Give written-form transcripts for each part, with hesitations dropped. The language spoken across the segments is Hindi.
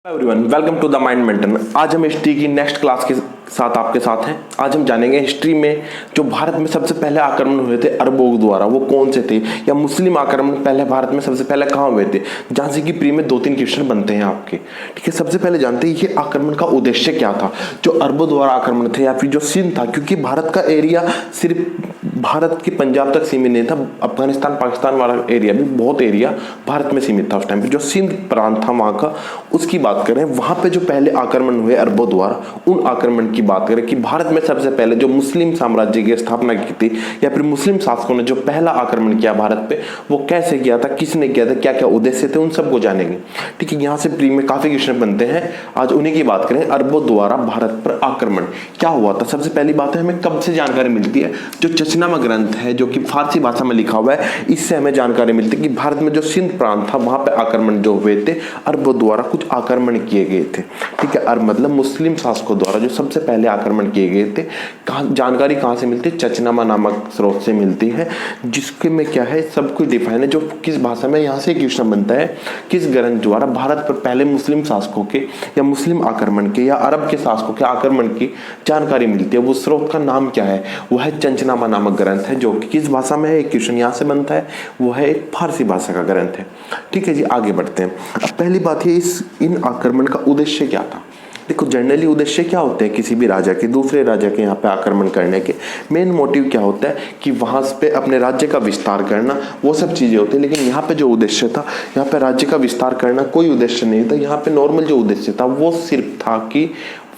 Everyone, welcome to the mind maintain. आज हम हिस्ट्री की नेक्स्ट क्लास के साथ आपके साथ हैं। आज हम जानेंगे हिस्ट्री में जो भारत में सबसे पहले आक्रमण हुए थे अरबों द्वारा, वो कौन से थे, या मुस्लिम आक्रमण पहले भारत में सबसे पहले कहाँ हुए थे। जहाँ से कि प्री में 2-3 क्वेश्चन बनते हैं आपके। ठीक है, सबसे पहले जानते हैं ये आक्रमण का उद्देश्य क्या था। जो अरबों द्वारा आक्रमण थे या फिर जो सिंध था, क्योंकि भारत का एरिया सिर्फ भारत के पंजाब तक सीमित नहीं था, अफगानिस्तान पाकिस्तान वाला एरिया भी बहुत एरिया भारत में सीमित था उस टाइम पे। जो सिंध प्रांत था वहाँ का, उसकी बात करें, वहाँ पे जो पहले आक्रमण हुए अरबों द्वारा, उन आक्रमण की बात करें कि भारत में सबसे पहले जो मुस्लिम साम्राज्य की स्थापना की थी या फिर मुस्लिम शासकों ने जो पहला आक्रमण किया भारत पे, वो कैसे किया था, किसने किया था, क्या क्या उद्देश्य थे, उन सबको जानेंगे। ठीक है, यहाँ से प्री में काफी क्वेश्चन बनते हैं, आज उन्हीं की बात करें। अरबों द्वारा भारत पर आक्रमण क्या हुआ था। सबसे पहली बात है, हमें कब से जानकारी मिलती है, जो चचनामा ग्रंथ है जो कि फारसी भाषा में लिखा हुआ है, इससे हमें जानकारी मिलती है कि भारत में जो सिंध प्रांत था वहां पे आक्रमण जो हुए थे अरबों द्वारा, कुछ आक्रमण किए गए थे। ठीक है, अरब मतलब मुस्लिम शासकों द्वारा जो सबसे पहले आक्रमण किए गए थे। जानकारी कहां से मिलती है, चचनामा नामक स्रोत से मिलती है, जिसके में क्या है सब कुछ डिफाइन है। जो किस भाषा में, यहाँ से क्वेश्चन बनता है, किस ग्रंथ द्वारा भारत पर पहले मुस्लिम शासकों के या मुस्लिम आक्रमण के या अरब के शासकों के आक्रमण की जानकारी मिलती है, वो स्रोत का नाम क्या है, वो है चंचनामा नामक ग्रंथ है, जो कि किस भाषा में है। एक क्वेश्चन यहाँ से बनता है, वो है एक फारसी भाषा का ग्रंथ है। ठीक है जी, आगे बढ़ते हैं। अब पहली बात है, इन आक्रमण का उद्देश्य क्या था। देखो, जनरली उद्देश्य क्या होते हैं किसी भी राजा के दूसरे राजा के यहाँ पे आक्रमण करने के। मेन मोटिव क्या होता है कि वहां पे अपने राज्य का विस्तार करना, वो सब चीजें होती है। लेकिन यहाँ पे जो उद्देश्य था, यहाँ पे राज्य का विस्तार करना कोई उद्देश्य नहीं था। यहाँ पे नॉर्मल जो उद्देश्य था वो सिर्फ था कि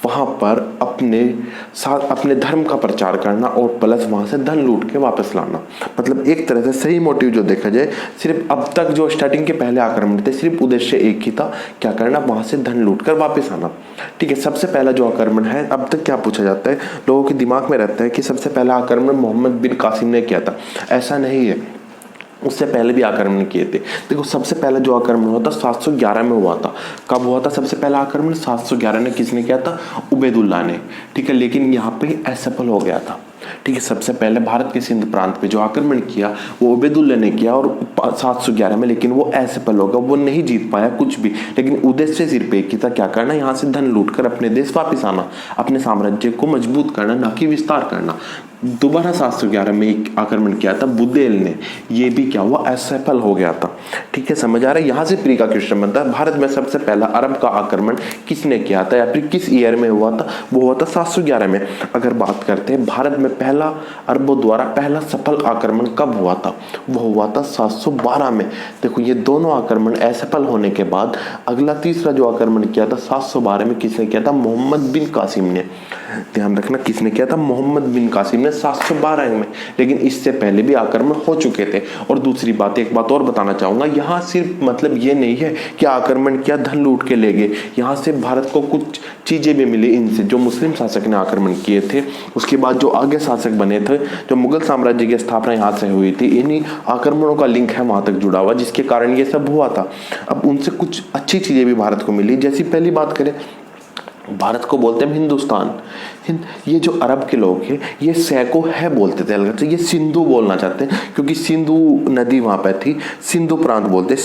वहां पर अपने धर्म का प्रचार करना और प्लस वहां से धन लूट के वापस लाना। मतलब एक तरह से सही मोटिव जो देखा जाए, सिर्फ अब तक जो स्टार्टिंग के पहले आक्रमण थे, सिर्फ उद्देश्य एक ही था, क्या करना, वहां से धन लूट कर वापस आना। ठीक है, सबसे पहला जो आक्रमण है, अब तक क्या पूछा जाता है, लोगों के दिमाग में रहता है कि सबसे पहला आक्रमण मोहम्मद बिन कासिम ने किया था। ऐसा नहीं है, उससे पहले भी आक्रमण किए थे। देखो, सबसे पहले जो आक्रमण हुआ था 711 में हुआ था। कब हुआ था सबसे पहला आक्रमण? 711 में। किसने किया था? उबैदुल्ला ने। ठीक है, लेकिन यहाँ पे असफल हो गया था। ठीक है, सबसे पहले भारत के सिंध प्रांत पे जो आक्रमण किया वो उबैदुल्ला ने किया और 711 में, लेकिन वो असफल हो गया, वो नहीं जीत पाया कुछ भी। लेकिन उद्देश्य सिर्फ एक ही था, क्या करना, यहाँ से धन लूटकर अपने देश वापिस आना, अपने साम्राज्य को मजबूत करना, ना कि विस्तार करना। दोबारा 711 में एक आक्रमण किया था बुदेल ने, ये भी क्या हुआ, असफल हो गया था। ठीक है, समझ आ रहा है। यहाँ से प्री का क्वेश्चन बनता है, भारत में सबसे पहला अरब का आक्रमण किसने किया था या फिर किस ईयर में हुआ था। वो हुआ था 711 में। अगर बात करते हैं भारत में पहला अरबों द्वारा पहला सफल आक्रमण कब हुआ था, वो हुआ था 712 में। देखो, ये दोनों आक्रमण असफल होने के बाद अगला तीसरा जो आक्रमण किया था 712 में, किसने किया था, मोहम्मद बिन कासिम ने। ध्यान रखना, किसने किया था, मोहम्मद बिन कासिम ने 712 में। लेकिन इससे पहले भी आक्रमण हो चुके थे। और दूसरी बात, एक बात और बताना चाहूंगा, यहाँ सिर्फ मतलब ये नहीं है कि आक्रमण किया धन लूट के ले गए, यहाँ से भारत को कुछ चीजें भी मिली इनसे। जो मुस्लिम शासक ने आक्रमण किए थे, उसके बाद जो आगे शासक बने थे, जो मुगल साम्राज्य की स्थापना यहाँ से हुई थी, इन्हीं आक्रमणों का लिंक है वहां तक जुड़ा हुआ, जिसके कारण ये सब हुआ था। अब उनसे कुछ अच्छी चीजें भी भारत को मिली। जैसी पहली बात करें, भारत को बोलते हैं हिंदुस्तान। ये जो अरब के लोग हैं, ये सैको है बोलते थे अलग से, ये सिंधु बोलना चाहते हैं क्योंकि सिंधु नदी वहां पे थी, सिंधु प्रांत बोलते हैं।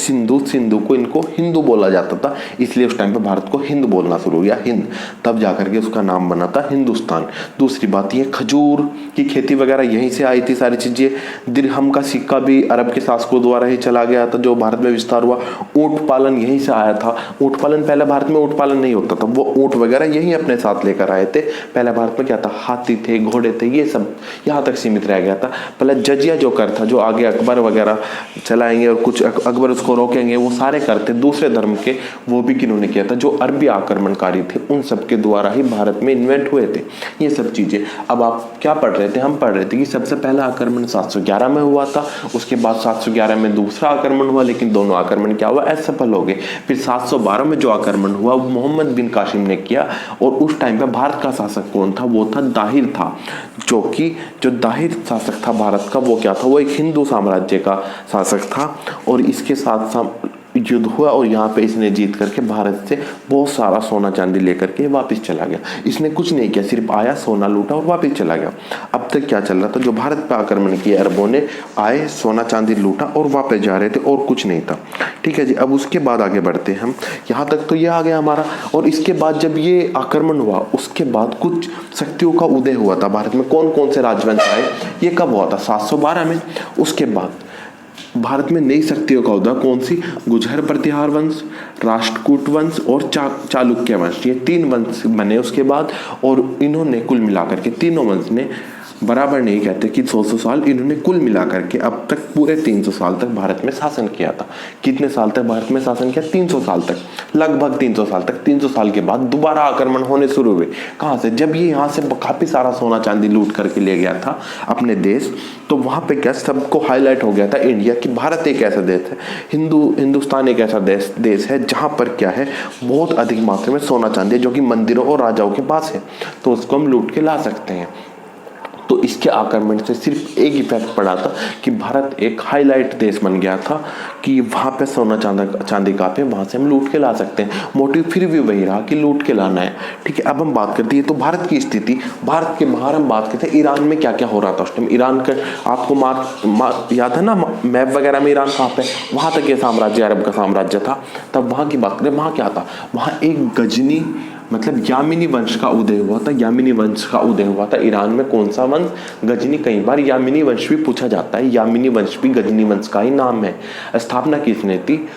सिंधु को इनको हिंदू बोला जाता था, इसलिए उस टाइम पे भारत को हिंद बोलना शुरू किया, हिंद, तब जाकर के उसका नाम बना था हिंदुस्तान। दूसरी बात, ये खजूर की खेती वगैरह यहीं से आई थी सारी चीजें। दिरहम का सिक्का भी अरब के शासकों द्वारा ही चला गया था, जो भारत में विस्तार हुआ। ऊंट पालन यहीं से आया था। ऊंट पालन, पहले भारत में ऊंट पालन नहीं होता था, वो ऊंट वगैरह यही अपने साथ लेकर आए थे। पहले भारत में क्या था, हाथी थे, घोड़े थे, ये सब यहाँ तक सीमित रह गया था। पहले जजिया जो कर था, जो आगे अकबर वगैरह चलाएंगे और कुछ अकबर उसको रोकेंगे, वो सारे करते दूसरे धर्म के, वो भी किन्होंने किया था, जो अरबी आक्रमणकारी थे, उन सब के द्वारा ही भारत में इन्वेंट हुए थे ये सब चीजें। अब आप क्या पढ़ रहे थे, हम पढ़ रहे थे कि सबसे पहला आक्रमण 711 में हुआ था, उसके बाद 711 में दूसरा आक्रमण हुआ, लेकिन दोनों आक्रमण क्या हुआ, असफल हो गए। फिर 712 में जो आक्रमण हुआ वो मोहम्मद बिन कासिम ने किया। और उस टाइम पे भारत का शासक कौन था, वो था दाहिर था, जो दाहिर शासक था भारत का, वो क्या था, वो एक हिंदू साम्राज्य का शासक था। और इसके साथ युद्ध हुआ और यहाँ पे इसने जीत करके भारत से बहुत सारा सोना चांदी लेकर के वापस चला गया। इसने कुछ नहीं किया, सिर्फ आया, सोना लूटा और वापस चला गया। अब तक क्या चल रहा था, जो भारत पे आक्रमण किया अरबों ने, आए, सोना चांदी लूटा और वापस जा रहे थे और कुछ नहीं था। ठीक है जी। अब उसके बाद आगे बढ़ते हैं हम, यहाँ तक तो ये आ गया हमारा। और इसके बाद जब ये आक्रमण हुआ उसके बाद कुछ शक्तियों का उदय हुआ था भारत में। कौन कौन से राजवंश आए, ये कब हुआ था, 712 में। उसके बाद भारत में नई शक्तियों का उदय कौन सी, गुर्जर प्रतिहार वंश, राष्ट्रकूट वंश और चालुक्य वंश, ये 3 वंश बने उसके बाद। और इन्होंने कुल मिलाकर के, तीनों वंश ने, बराबर नहीं कहते कि 100 साल, इन्होंने कुल मिलाकर के अब तक पूरे 300 साल तक भारत में शासन किया था। कितने साल तक भारत में शासन किया, 300 साल तक, लगभग 300 साल तक। 300 साल के बाद दोबारा आक्रमण होने शुरू हुए। कहाँ से, जब ये यहाँ से काफी सारा सोना चांदी लूट करके ले गया था अपने देश, तो वहां पे क्या सबको हाईलाइट हो गया था इंडिया कि भारत एक ऐसा देश है, हिंदुस्तान एक ऐसा देश है जहां पर क्या है, बहुत अधिक मात्रा में सोना चांदी है जो कि मंदिरों और राजाओं के पास है, तो उसको हम लूट के ला सकते हैं। तो इसके आक्रमण से सिर्फ एक इफेक्ट पड़ा था कि भारत एक हाईलाइट देश बन गया था कि वहाँ पे सोना चांदी का पे, वहाँ से हम लूट के ला सकते हैं। मोटिव फिर भी वही रहा कि लूट के लाना है। ठीक है। अब हम बात करते हैं तो भारत की स्थिति, भारत के बाहर हम बात करते हैं ईरान में क्या क्या हो रहा था उस टाइम। ईरान का आपको याद है ना मैप वगैरह में, ईरान कहाँ पे, वहाँ तक ये साम्राज्य अरब का साम्राज्य था। तब वहाँ की बात करें, वहाँ क्या था, वहाँ एक गजनी मतलब यामिनी वंश का उदय हुआ था। यामिनी वंश का उदय हुआ था ईरान में। कौन सा वंश, गजनी। कई बार यामिनी वंश भी पूछा जाता है, यामिनी वंश भी गजनी वंश का ही नाम है। स्थापना किसने थी,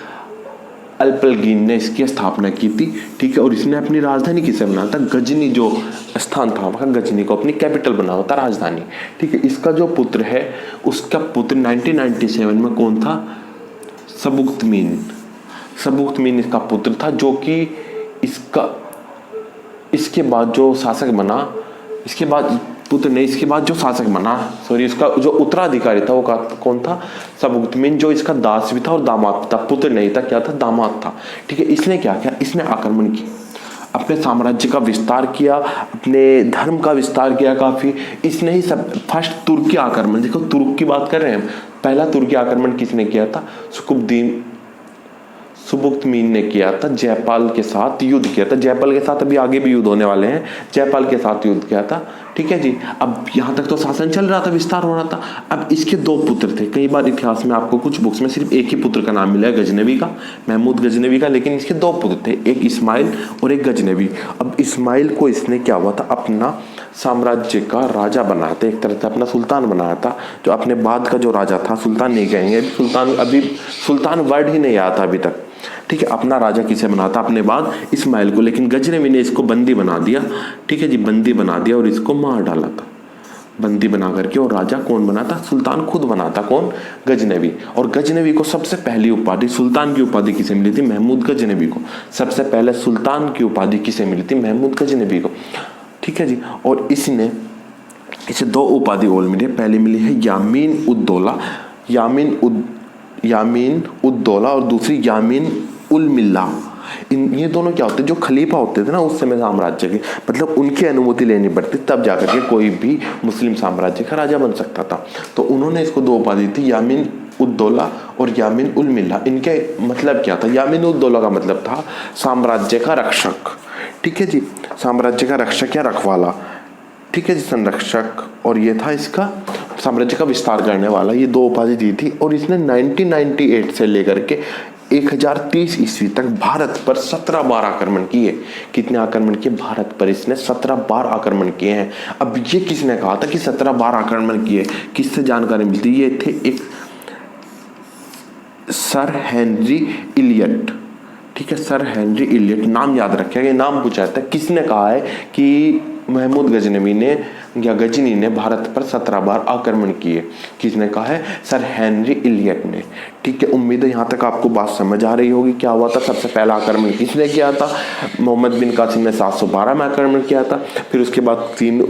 अल्पलगीन ने इसकी स्थापना की थी। ठीक है। और इसने अपनी राजधानी किसे बनाया था, गजनी जो स्थान था वहाँ, गजनी को अपनी कैपिटल बनाया था, राजधानी। ठीक है। इसका जो पुत्र है, उसका पुत्र 1997 में कौन था, सबुक्तमीन इसका पुत्र था, जो कि इसके बाद जो शासक बना, इसके बाद पुत्र नहीं, इसके बाद जो शासक बना, इसका जो उत्तराधिकारी था वो कौन था, सबुक्तमीन, जो इसका दास भी था और दामाद था। पुत्र नहीं था, क्या था, दामाद था। ठीक है। इसने क्या किया, इसने आक्रमण किया, अपने साम्राज्य का विस्तार किया, अपने धर्म का विस्तार किया काफी। इसने ही सब फर्स्ट तुर्की आक्रमण, देखो तुर्क की बात कर रहे हैं, पहला तुर्की आक्रमण किसने किया था, सुबुक्तमीन ने किया था। जयपाल के साथ युद्ध किया था, जयपाल के साथ अभी आगे भी युद्ध होने वाले हैं, जयपाल के साथ युद्ध किया था। ठीक है जी। अब यहाँ तक तो शासन चल रहा था, विस्तार हो रहा था। अब इसके 2 पुत्र थे। कई बार इतिहास में आपको कुछ बुक्स में सिर्फ एक ही पुत्र का नाम मिला है, गजनवी का, महमूद गजनवी का, लेकिन इसके 2 पुत्र थे, एक इस्माइल और एक गजनवी। अब इस्माइल को इसने क्या हुआ था, अपना साम्राज्य का राजा बनाया था, एक तरह से अपना सुल्तान बनाया था। जो अपने बाद का जो राजा था, सुल्तान नहीं कहेंगे, अभी सुल्तान वर्ड ही नहीं आया था अभी तक। ठीक है। अपना राजा किसे बनाता, अपने बाद इस्माइल को, लेकिन गजनवी ने इसको बंदी बना दिया। ठीक है जी। बंदी बना दिया और इसको मार डाला था, बंदी बना करके। और राजा कौन बनाता, सुल्तान खुद बनाता, कौन, गजनवी। और गजनवी को सबसे पहली उपाधि, सुल्तान की उपाधि किसे मिली थी, महमूद गजनवी को। सबसे पहले सुल्तान की उपाधि किसे मिली थी, महमूद गजनवी को। ठीक है जी। और इसे 2 उपाधि और मिली है। पहली मिली है यामीन उद दौला और दूसरी यामीन उल मिल्ला। ये दोनों क्या होते हैं, जो खलीफा होते थे ना उस समय साम्राज्य के, मतलब उनकी अनुमति लेनी पड़ती तब जाकर के कोई भी मुस्लिम साम्राज्य का राजा बन सकता था। तो उन्होंने इसको 2 उपाधि थी, यामीन उद दौला और यामीन उल मिल्ला। इनके मतलब क्या था, यामीन उद दौला का मतलब था साम्राज्य का रक्षक। ठीक है जी। साम्राज्य का रक्षक या रखवाला। ठीक है जी, संरक्षक। और ये था इसका साम्राज्य का विस्तार करने वाला। ये 2 उपाधि दी थी। और इसने 1998 से लेकर के 1030 ईस्वी तक भारत पर 17 बार आक्रमण किए। कितने आक्रमण किए, भारत पर इसने 17 बार आक्रमण किए हैं। अब ये किसने कहा था कि 17 बार आक्रमण किए, किससे जानकारी मिलती, ये थे एक सर हेनरी इलियट। ठीक है। सर हेनरी इलियट नाम याद रखिएगा, ये नाम पूछा जाता है। किसने कहा है कि महमूद गजनवी ने या गजनी ने भारत पर 17 बार आक्रमण किए, किसने कहा है, सर हेनरी इलियट ने। ठीक है। उम्मीद है यहाँ तक आपको बात समझ आ रही होगी। क्या हुआ था, सबसे पहला आक्रमण किसने किया था, मोहम्मद बिन कासिम ने 712 में आक्रमण किया था। फिर उसके बाद 3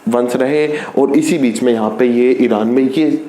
वंश रहे और इसी बीच में यहाँ पे ये ईरान में ये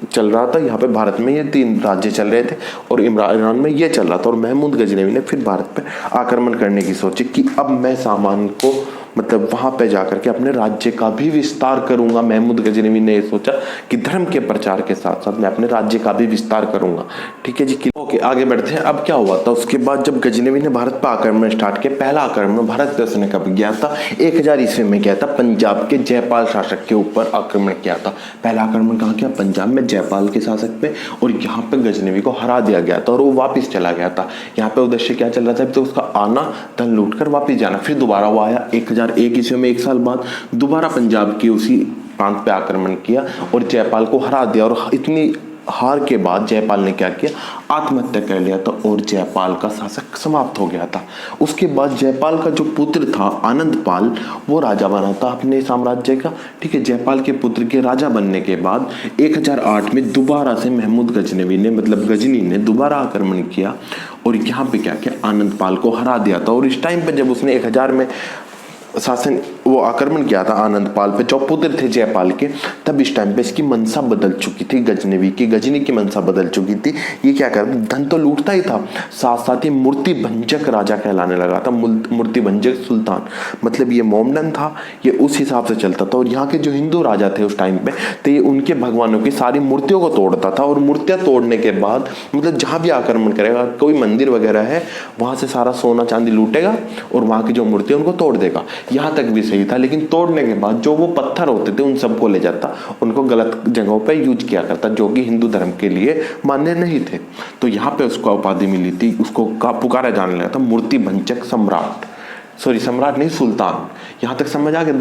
चल रहा था, यहाँ पे भारत में ये 3 राज्य चल रहे थे और ईरान में ये चल रहा था। और महमूद गजनवी ने फिर भारत पे आक्रमण करने की सोची कि अब मैं सामान को मतलब वहां पे जाकर के अपने राज्य का भी विस्तार करूंगा। महमूद गजनवी ने सोचा कि धर्म के प्रचार के साथ साथ मैं अपने राज्य का भी विस्तार करूंगा। ठीक है जी, ओके आगे बढ़ते हैं। अब क्या हुआ था उसके बाद, जब गजनवी ने भारत पर आक्रमण स्टार्ट किया, पहला आक्रमण भारत पे उसने कब किया था? 1000 ईस्वी में किया था। पंजाब के जयपाल शासक के ऊपर आक्रमण किया था। पहला आक्रमण कहाँ किया? पंजाब में जयपाल के शासक पे, और यहाँ पे गजनवी को हरा दिया गया था और वो वापिस चला गया था। यहाँ पे उद्देश्य क्या चल रहा था? तो उसका आना, धन लूट कर वापिस जाना। फिर दोबारा वो आया 1001 ईस्वी में, 1 साल बाद दोबारा पंजाब की उसी प्रांत पे आक्रमण किया और जयपाल को हरा दिया। और इतनी हार के बाद जयपाल ने क्या किया? आत्महत्या कर लिया था और जयपाल का शासक समाप्त हो गया था। उसके बाद जयपाल का जो पुत्र था आनंदपाल, वो राजा बना था अपने साम्राज्य का। ठीक है, जयपाल के पुत्र के राजा बनने के बाद 1008 में दोबारा से महमूद गजनवी ने, मतलब गजनी ने दोबारा आक्रमण किया और यहाँ पे क्या किया? आनंदपाल को हरा दिया था। और इस टाइम पे जब उसने 1000 में शासन वो आक्रमण किया था आनंदपाल पे, जो पुत्र थे जयपाल के, तब इस टाइम पे इसकी मनसा बदल चुकी थी। गजनवी की, गजनी की मनसा बदल चुकी थी। ये क्या कर, धन तो लूटता ही था, साथ साथ ही मूर्ति भंजक राजा कहलाने लगा था। मूर्ति भंजक सुल्तान, मतलब ये मोमडन था, ये उस हिसाब से चलता था। और यहाँ के जो हिंदू राजा थे उस टाइम पे, तो ये उनके भगवानों की सारी मूर्तियों को तोड़ता था। और मूर्तियां तोड़ने के बाद, मतलब जहां भी आक्रमण करेगा, कोई मंदिर वगैरह है, वहां से सारा सोना चांदी लूटेगा और वहां की जो मूर्ति उनको तोड़ देगा। यहाँ तक भी सही था, लेकिन तोड़ने के बाद जो वो पत्थर होते थे उन सबको ले जाता, उनको गलत जगहों पे यूज किया करता, जो कि हिंदू धर्म के लिए मान्य नहीं थे। तो यहाँ पे उसको उपाधि मिली थी, उसको पुकारा जाने लगा था मूर्ति भंजक सम्राट। सॉरी, सम्राट नहीं, सुल्तान। यहाँ तक समझ आ गया?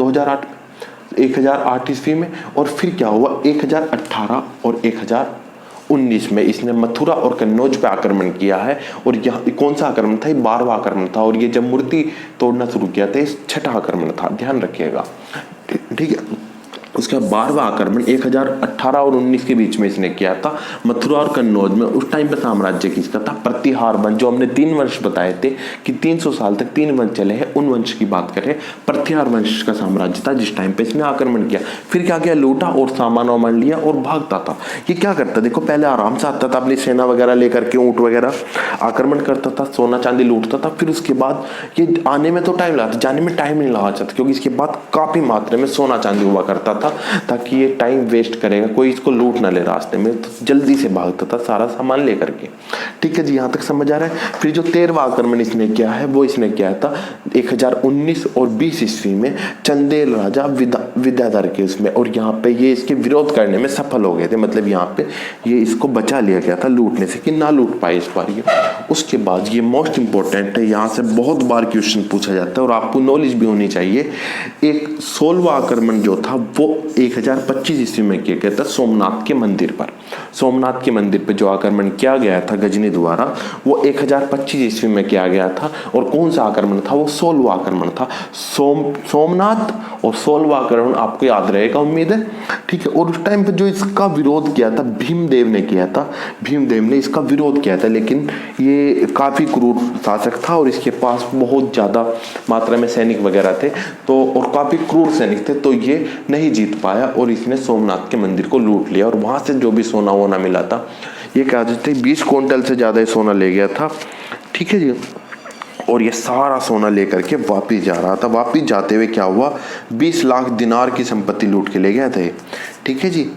1008 ईस्वी में। और फिर क्या हुआ? 1018 और 1019 में इसने मथुरा और कन्नौज पे आक्रमण किया है। और यह कौन सा आक्रमण था? 12वां आक्रमण था। और ये जब मूर्ति तोड़ना शुरू किया था, इस 6ठा आक्रमण था, ध्यान रखिएगा। ठीक है, उसका 12वां आक्रमण 1018 और 19 के बीच में इसने किया था, मथुरा और कन्नौज में। उस टाइम पे साम्राज्य किसका था? प्रतिहार वंश। जो हमने 3 वंश बताए थे कि 300 साल तक 3 वंश चले हैं, उन वंश की बात करें। प्रतिहार वंश का साम्राज्य था जिस टाइम पे इसने आक्रमण किया। फिर क्या किया? लूटा और सामान वामान लिया और भागता था। ये क्या करता? देखो, पहले आराम से आता था, अपनी सेना वगैरह लेकर के, ऊंट वगैरह, आक्रमण करता था, सोना चांदी लूटता था। फिर उसके बाद ये आने में तो टाइम लगा था, जाने में टाइम नहीं लगा था, क्योंकि इसके बाद काफी मात्रा में सोना चांदी हुआ करता था, ताकि ये टाइम वेस्ट करेगा, कोई इसको लूट ना ले रास्ते में, तो जल्दी से भागता था सारा सामान लेकर के। ठीक है जी, यहाँ तक समझ आ रहा है। फिर जो 13वां आक्रमण इसने किया है, वो इसने किया था 1019 और 20 ईस्वी में चंदेल राजा विद्याधर के उसमें। और यहाँ पे ये इसके विरोध करने में सफल हो गए थे, मतलब यहाँ पे ये इसको बचा लिया गया था लूटने से, कि ना लूट पाए इस बार ये। उसके बाद ये मोस्ट इंपॉर्टेंट है, यहाँ से बहुत बार क्वेश्चन पूछा जाता है और आपको नॉलेज भी होनी चाहिए। एक 16वां आक्रमण जो था वो 1025 ईस्वी में किया गया था सोमनाथ के मंदिर पर। सोमनाथ के मंदिर पर जो आक्रमण किया गया था गजनी द्वारा, वो 1025 ईस्वी में किया गया था। और कौन सा आक्रमण था? वो 16वां आक्रमण था। सोमनाथ और 16वां आक्रमण आपको याद रहेगा, उम्मीद है। ठीक है, और उस टाइम पे जो इसका विरोध किया था भीमदेव ने किया था। भीमदेव ने इसका विरोध किया था, लेकिन ये काफी क्रूर शासक था और इसके पास बहुत ज्यादा मात्रा में सैनिक वगैरह थे, तो और काफी क्रूर सैनिक थे, तो ये नहीं जीत पाया और इसने सोमनाथ के मंदिर को लूट लिया। और वहां से जो भी सोना वोना मिला था, ये कहा जाता है 20 क्विंटल से ज्यादा सोना ले गया था। ठीक है जी, और ये सारा सोना लेकर के वापिस जा रहा था। वापिस जाते हुए क्या हुआ? 20 लाख दिनार की संपत्ति लूट के ले गया था। ठीक है जी,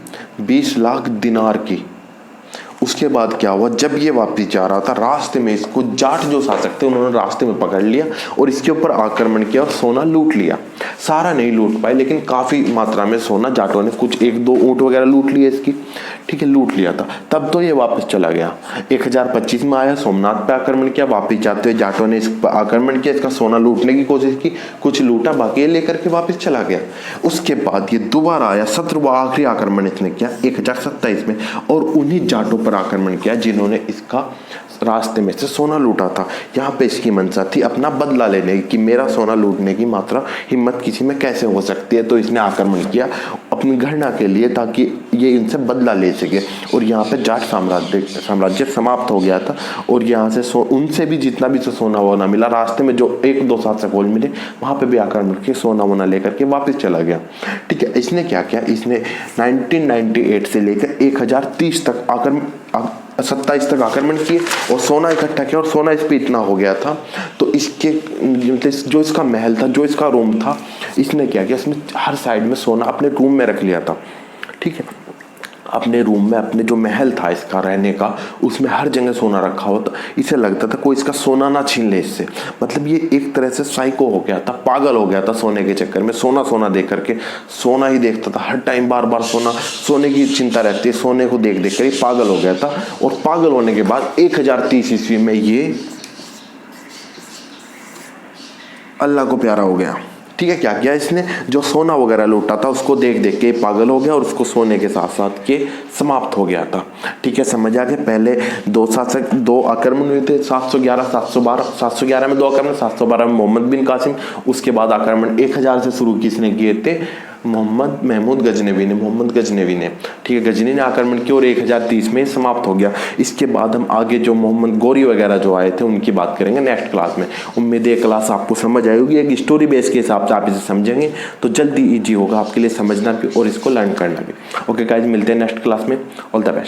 20 लाख दिनार की। उसके बाद क्या हुआ? जब ये वापिस जा रहा था, रास्ते में इसको जाट जो शासक थे उन्होंने रास्ते में पकड़ लिया और इसके ऊपर आक्रमण किया और सोना लूट लिया। सारा नहीं लूट पाए, लेकिन काफी मात्रा में सोना जाटों ने, कुछ 1-2 ऊंट वगैरह लूट लिए इसकी। ठीक है, लूट लिया था। तब तो ये वापस चला गया। 1025 में आया, सोमनाथ पे आक्रमण किया। वापिस जाते हुए जाटों ने इस पर आक्रमण किया, इसका सोना लूटने की कोशिश की, कुछ लूटा, बाकी ये लेकर के वापस चला गया। उसके बाद ये दोबारा आया, 17वां आखिरी आक्रमण इसने किया 1027 में, और उन्हीं जाटों पर आक्रमण किया जिन्होंने इसका रास्ते में से सोना लूटा था। यहाँ पे इसकी मंशा थी अपना बदला लेने की, कि मेरा सोना लूटने की मात्रा हिम्मत किसी में कैसे हो सकती है। तो इसने आक्रमण किया अपनी गणना के लिए, ताकि ये इनसे बदला ले सके। और यहाँ पे जाट साम्राज्य समाप्त हो गया था। और यहाँ से उनसे भी जितना भी सोना वोना मिला, रास्ते में जो 1-2 शासक और मिले, वहाँ पे भी आक्रमण के सोना वोना लेकर के वापस चला गया। ठीक है, इसने क्या किया? इसने 1998 से लेकर 1030 तक 27 तक आक्रमण किए और सोना इकट्ठा किया, और सोना इस पे इतना हो गया था तो इसके जो इसका महल था, जो इसका रूम था, इसने क्या किया, इसने हर साइड में सोना अपने रूम में रख लिया था। ठीक है, अपने रूम में, अपने जो महल था इसका रहने का, उसमें हर जगह सोना रखा हुआ था। इसे लगता था कोई इसका सोना ना छीन ले इससे। मतलब ये एक तरह से साइको हो गया था, पागल हो गया था सोने के चक्कर में। सोना सोना देख करके सोना ही देखता था हर टाइम, बार बार सोना, सोने की चिंता रहती है, सोने को देख देख कर ये पागल हो गया था। और पागल होने के बाद 1030 ईस्वी में ये अल्लाह को प्यारा हो गया। ठीक है, क्या किया इसने, जो सोना वगैरह लूटा था उसको देख देख के पागल हो गया और उसको सोने के साथ साथ के समाप्त हो गया था। ठीक है, समझ आ गया। पहले दो आक्रमण हुए थे, 711 712। 711 में 2 आक्रमण, 712 में मोहम्मद बिन कासिम। उसके बाद आक्रमण 1000 से शुरू किसने किए थे, मोहम्मद गजनवी ने। ठीक है, गजनी ने आक्रमण किया और 1030 में समाप्त हो गया। इसके बाद हम आगे जो मोहम्मद गौरी वगैरह जो आए थे उनकी बात करेंगे नेक्स्ट क्लास में। उम्मीद है क्लास आपको समझ आई होगी, एक स्टोरी बेस के हिसाब से आप इसे समझेंगे तो जल्दी ईजी होगा आपके लिए समझना भी और इसको लर्न करना भी। ओके गाइस, मिलते हैं नेक्स्ट क्लास में। All the best.